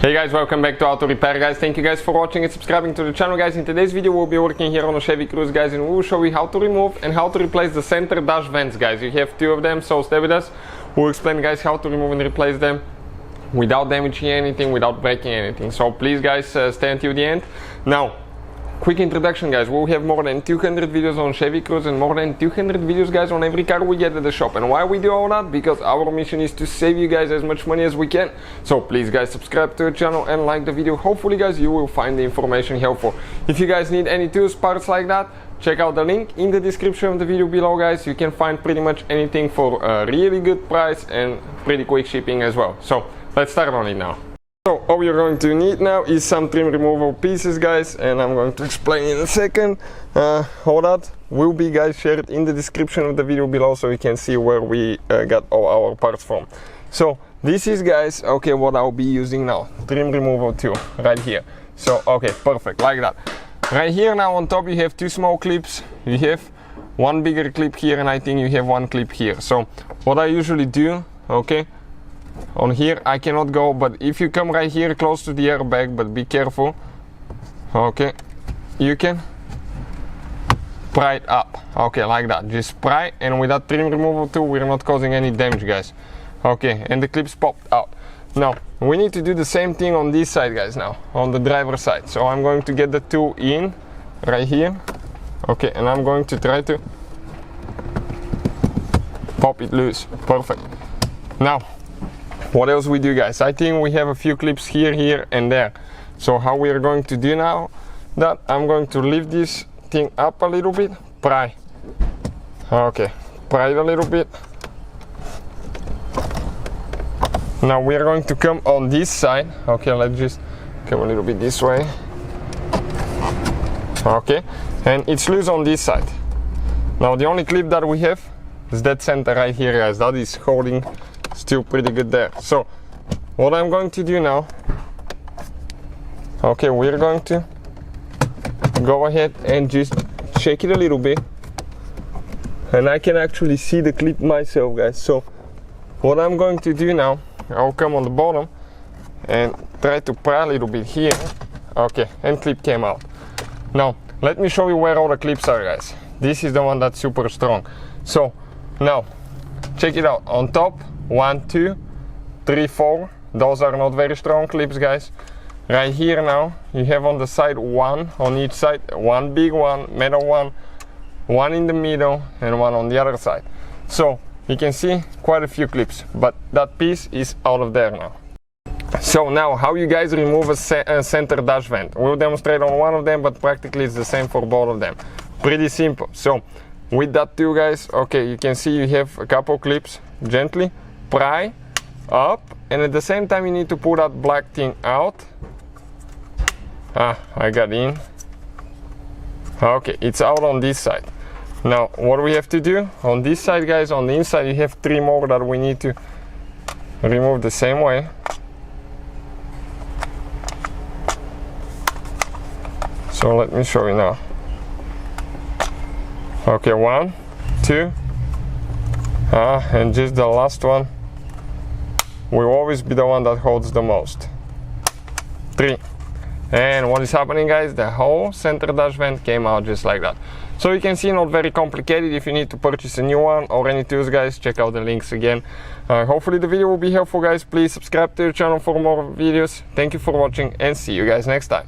Hey guys, welcome back to Auto Repair guys. Thank you guys for watching and subscribing to the channel guys. In today's video we'll be working here on a Chevy Cruze guys, and we will show you how to remove and how to replace the center dash vents guys. You have two of them, so stay with us. We'll explain guys how to remove and replace them without damaging anything, without breaking anything. So please guys stay until the end. Now, quick introduction guys, we'll have more than 200 videos on Chevy Cruze and more than 200 videos guys on every car we get at the shop. And why we do all that? Because our mission is to save you guys as much money as we can. So please guys subscribe to the channel and like the video. Hopefully guys you will find the information helpful. If you guys need any tools, parts like that, check out the link in the description of the video below guys. You can find pretty much anything for a really good price and pretty quick shipping as well. So let's start on it now. So all you're going to need now is some trim removal pieces guys, and I'm going to explain in a second. All that will be guys shared in the description of the video below, so you can see where we got all our parts from. So this is guys, okay, what I'll be using now, trim removal tool right here. So okay, perfect, like that. Right here now on top you have two small clips. You have one bigger clip here, and I think you have one clip here. So what I usually do, okay, on here I cannot go, but if you come right here close to the airbag, but be careful, okay, you can pry it up, okay, like that. Just pry, and with that trim removal tool we're not causing any damage guys. Okay, and the clips popped out. Now we need to do the same thing on this side guys, now on the driver's side. So I'm going to get the tool in right here, okay, and I'm going to try to pop it loose. Perfect. Now what else we do guys? I think we have a few clips here, here and there. So how we are going to do now that I'm going to lift this thing up a little bit, pry. Okay, pry it a little bit. Now we are going to come on this side. Okay, let's just come a little bit this way. Okay, and it's loose on this side. Now the only clip that we have is that center right here guys. That is holding still pretty good there. So what I'm going to do now, okay, we're going to go ahead and just shake it a little bit, and I can actually see the clip myself guys. So what I'm going to do now, I'll come on the bottom and try to pry a little bit here. Okay, and clip came out. Now let me show you where all the clips are guys. This is the one that's super strong. So now check it out. On top, 1, 2, 3, 4. Those are not very strong clips guys. Right here now you have on the side one on each side, one big one, middle one in the middle, and one on the other side. So you can see quite a few clips, but that piece is out of there now. So now how you guys remove a center dash vent. We'll demonstrate on one of them, but practically it's the same for both of them. Pretty simple. So with that too guys, okay, you can see you have a couple clips. Gently pry up, and at the same time you need to pull that black thing out. I got in. Okay, it's out on this side. Now what we have to do on this side guys, on the inside you have 3 more that we need to remove the same way. So let me show you now. Okay, 1, 2, and just the last one will always be the one that holds the most. 3. And what is happening guys, the whole center dash vent came out just like that. So you can see, not very complicated. If you need to purchase a new one or any tools guys, check out the links again. Hopefully the video will be helpful guys. Please subscribe to the channel for more videos. Thank you for watching, and see you guys next time.